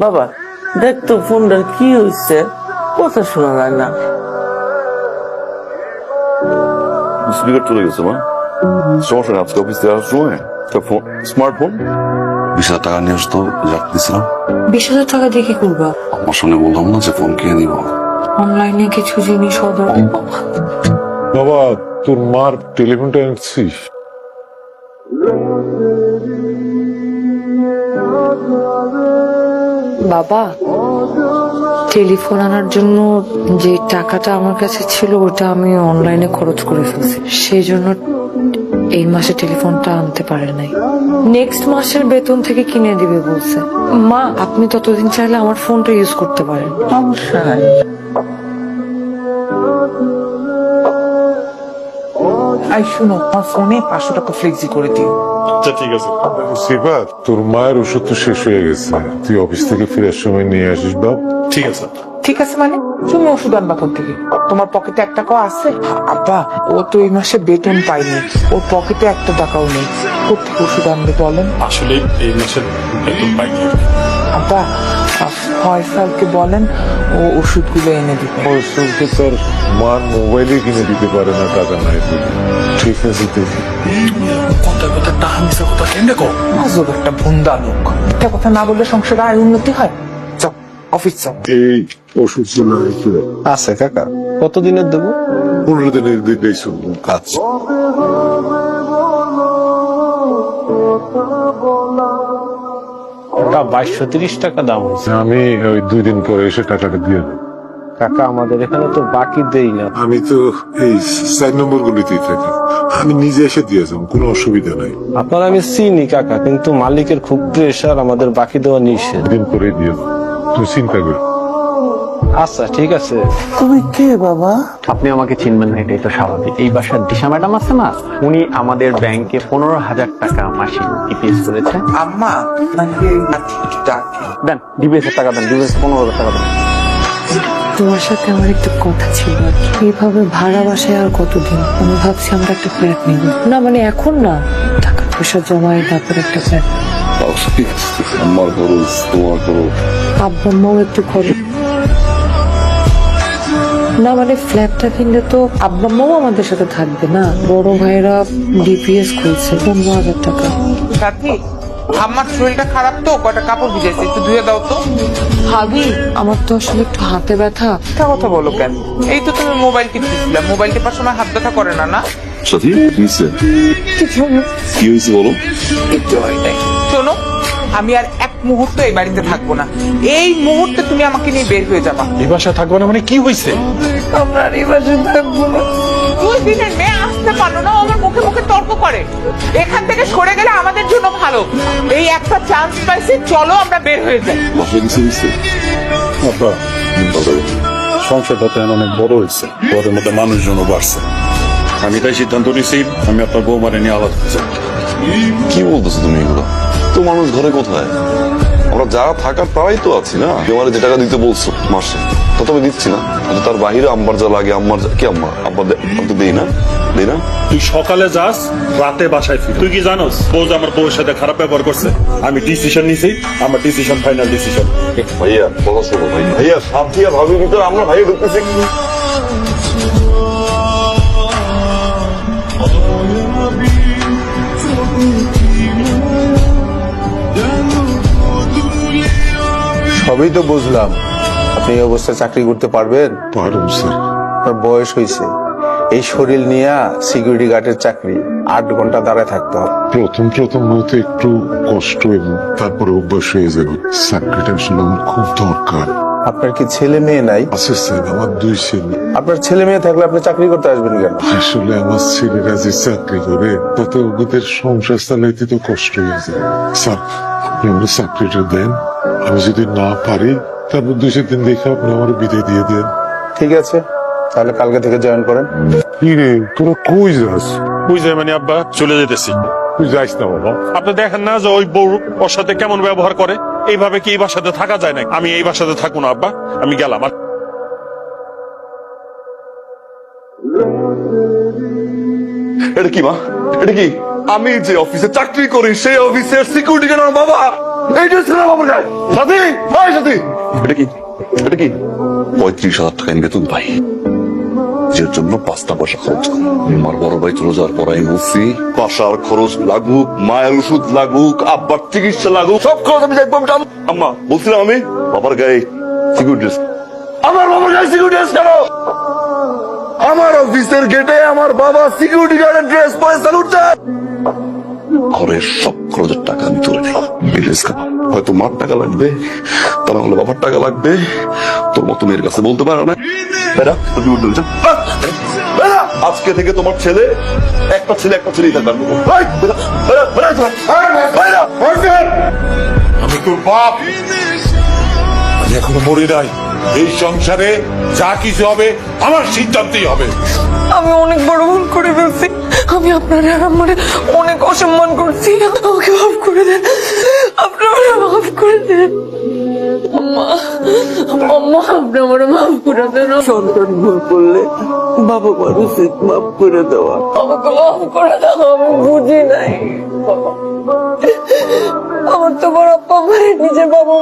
বাবা দেখ তো ফোনটার কি হয়েছে, কথা শোনা যায় না। স্পিকার চলে গেছে মা, সমস্যা নেই। আজকে অফিস থেকে আসার সময় একটা ফোন, স্মার্টফোন 20,000 টাকা নিয়ে আসতো, রাখতেছিলাম। 20,000 টাকা দিয়ে কি করবা? আমার সঙ্গে বললাম না যে ফোন কিনে দিব। অনলাইনে কিছু জিনিস অর্ডার। বাবা তোর মার টেলিফোনটা এনেছিস? বাবা, টেলিফোন আনার জন্য যে টাকাটা আমার কাছে ছিল ওটা আমি অনলাইনে খরচ করে ফেলছি, সেই জন্য এই মাসে টেলিফোনটা আনতে পারে নাই। নেক্সট মাসের বেতন থেকে কিনে দিবে বলছে। মা, আপনি ততদিন চাইলে আমার ফোনটা ইউজ করতে পারেন। সমস্যা নাই। আই শুনো, আমার ফোনে 500 টাকা ফ্লেক্সি করে দিও। আচ্ছা ঠিক আছে। শিবা, তোর মায়ের ওষুধ তো শেষ হয়ে গেছে, তুই অফিস থেকে ফেরার সময় নিয়ে আসিস বাপ। ঠিক আছে। ঠিক আছে মানে তুমি ওষুধ আনবা কোথা থেকে? তোমার পকেটে 1 টাকাও আছে? আব্বা, ও তো এই মাসে বেতন পায়নি, ওর পকেটে 1 টাকাও নেই, কোথেকে ওষুধ আনবে বলেন? আসলে এই মাসের বেতন পাইনি। আব্বা, ফয়সালকে বলেন ও ওষুধগুলো এনে দিতে। ফয়সলকে তোর মার মোবাইলে কিনে দিতে পারে না, টাকা নাই বলে। ঠিক আছে দেখি। কথা কথা টাকা মিশা কথা কেন কো? আজব একটা ভুন্দা লোক, একটা কথা না বললে সংসারে আয় উন্নতি হয়। যাও অফিস যাও। এই ওষুধগুলো একটু আছে কাকা, কতদিনের দেবো? 15 দিনের দিকেই শুনবো কাজ। কাকা 2230 টাকা দাম হয়েছে। আমি ওই 2 দিন পরে এসে টাকাটা দিয়ে দেবো। কাকা আমাদের এখানে তো বাকি দেই না। আমি তো এই 4 নম্বর গুলিতেই থাকি, আমি নিজে এসে দিয়ে যাবো, কোনো অসুবিধা নাই। আপনার আমি চিনি কাকা, কিন্তু মালিকের খুব প্রেশার, আমাদের বাকি দেওয়া নিষেধ। দিন করে দিয়ে দেবো, তুই চিন্তা কর। আচ্ছা ঠিক আছে। তুমি কে বাবা? আপনি আমাকে চিনবেন না, এটাই তো স্বাভাবিক। এই বাসার দিশা ম্যাডাম আছে না, উনি আমাদের ব্যাংকে 15,000 টাকা মাসিক ডিপিএস করেছে। আম্মা নাকি ডাকে? দেন ডিপিএস এর টাকা দেন, ডিপিএস 15,000 টাকা দেন। তোমার সাথে আমার একটু কথা ছিল আর কি। এইভাবে ভাড়া বাসায় আর কতদিন? আমি ভাবছি আমরা একটা ফ্ল্যাট নিব। না মানে এখন না, টাকা পয়সা জমায় তারপর একটা ফ্ল্যাট। আমার খরচ, তোমার খরচ। আব্বা আম্মাও একটু খরচ। না মানে ফ্ল্যাটটা কিনলে তো আব্বা আম্মাও আমাদের সাথে থাকবে না। বড় ভাইরা ডিপিএস খুলছে 15,000 টাকা। সাথী, আমার শরীরটা খারাপ তো, কয়টা কাপড় ভিজেছে, একটু ধুয়ে দাও তো। ভাবি, আমার তো আসলে একটু হাতে ব্যথা। মিথ্যা কথা বলো কেন? এই তো তুমি মোবাইল টিপতেছিলা, মোবাইল টিপার সময় হাত ব্যথা করে না? না সাথী কি হয়েছে? কি হয়েছে বলো? একটু হয় নাই। শোনো, আমি আর 1 মুহূর্ত এই বাড়িতে থাকবো না। এই মুহূর্তে তুমি আমাকে নিয়ে বের হয়ে যাবা। এই বাসা থাকবো না মানে কি হয়েছে? আমরা আর এই বাসায় থাকবো না। 2 দিনের মেয়ে আসতে পারলো না, ও আমার মুখে মুখে তর্ক করে। এখান থেকে সরে গেলে আমাদের জন্য ভালো। এই একটা চান্স পাইছি, চলো আমরা বের হয়ে যাই। বাসায় কিছু হয়েছে? আব্বা, সংসারটা তো এখন অনেক বড় হয়েছে, ওদের মধ্যে মানুষজনও বাড়ছে। আমি তাই সিদ্ধান্ত নিয়েছি আমি আপনার বৌমারে নিয়ে আলাদা হতে চাই। কি বলতেছো তুমি এগুলো? তো মানুষ ঘরে কোথায়? আমরা যারা থাকার তারাই তো আছি না। তোমার যে টাকা দিতে বলছো মাসে, তা তো আমি দিচ্ছি না। কিন্তু তার বাহিরে আম্মার যা লাগে, আম্মার কি আম্মা আব্বা তো দেই না, দেই না। তুই সকালে যাস, রাতে বাসায় ফির। তুই কি জানোস বউ যে আমার বউয়ের সাথে খারাপ ব্যবহার করছে? আমি ডিসিশন নিছি, আমার ডিসিশন ফাইনাল ডিসিশন। ভাইয়া কথা শোনো ভাই, ভাইয়া সাথী আর ভাবির ভিতরে আমরা ভাইয়া ঢুকতেছি। সবই তো বুঝলাম, আপনি এই অবস্থায় চাকরি করতে পারবেন? পারুম স্যার। আপনার বয়স হয়েছে, এই শরীর নিয়ে সিকিউরিটি গার্ডের চাকরি 8 ঘন্টা দাঁড়ায় থাকতে হবে। প্রথম হয়তো একটু কষ্ট, এবং তারপরে অভ্যাস হয়ে যাবে। চাকরিটা আসলে আমার খুব দরকার। আপনার কি ছেলে মেয়ে নাই? আছে স্যার, আমার 2 ছেলে। আপনার ছেলে মেয়ে থাকলে আপনি চাকরি করতে আসবেন কেন? আসলে আমার ছেলেরা যে চাকরি করে তাতে ওদের সংসার চালাইতে তো কষ্ট হয়ে যায়। স্যার আপনি আমার চাকরিটা দেন, আমি যদি না পারি তারপর 2 দিন দেখে আপনি আমার বিদায় দিয়ে দেন। ঠিক আছে, তাহলে কালকে থেকে জয়েন করেন। কি রে, তোরা কই যাস? বুঝ যায় মানে আব্বা, চলে যেতেছি। তুই যাইস না বাবা। আপনি দেখেন না যে ওই বউ ওর সাথে কেমন ব্যবহার করে? এইভাবে কি এই বাসাতে থাকা যায় না? আমি এই বাসাতে থাকবো না আব্বা, আমি গেলাম। এটা কি মা? এটা কি? আমি যে অফিসে চাকরি করি সেই অফিসের সিকিউরিটি গার্ড আমার বাবা। এই ড্রেস কেন বাবার গায়ে? সাথী, এই সাথী, এটা কি? এটা কি? 35,000 টাকা আমি বেতন পাই, যে জন্য 5টা পয়সা খরচ করি। আমার বড় ভাই চলে যাওয়ার পর আমি বলছি বাসার খরচ লাগুক, মায়ের ওষুধ লাগুক, আব্বার চিকিৎসা লাগুক, সব খরচ আমি দেখবো। আম্মা বলছিলাম আমি বাবার গায়ে সিকিউরিটি ড্রেস। আমার বাবার গায়ে সিকিউরিটি ড্রেস কেন? আমার অফিসের গেটে আমার বাবা সিকিউরিটি গার্ডের ড্রেস পরে স্যালুট দেয়। ঘরের সব খরচের টাকা আমি তুলে নেই। এই ড্রেস কেন? হয়তো মার টাকা লাগবে, তা না হলে বাবার টাকা লাগবে। তোর মতো মেয়ের কাছে বলতে পারো না। বেটা, তুই উঠে যা। বেটা, আজকে থেকে তোমার ছেলে একটা ছেলেই থাকবে। এই, বেটা, বেটা, বেটা, বেটা, বেটা। আমি তোর বাপ, আমি এখনো মরি নাই। এই সংসারে যা কিছু হবে আমার সিদ্ধান্তই হবে। আমি অনেক বড় ভুল করে ফেলছি। আমি আপনার আর আমার অনেক অসম্মান করছি। আমাকে মাফ করে দেন, আপনারা মাফ করে দেন। আম্মা, আম্মা, আপনি আমার মাফ করে দেন। সন্তান ভুল করলে বাবা মার উচিত মাফ করে দেওয়া। আমাকে মাফ করে দাও, আমি বুঝি নাই। আমার তো বড় আপ্পা আমার নিজের বাবা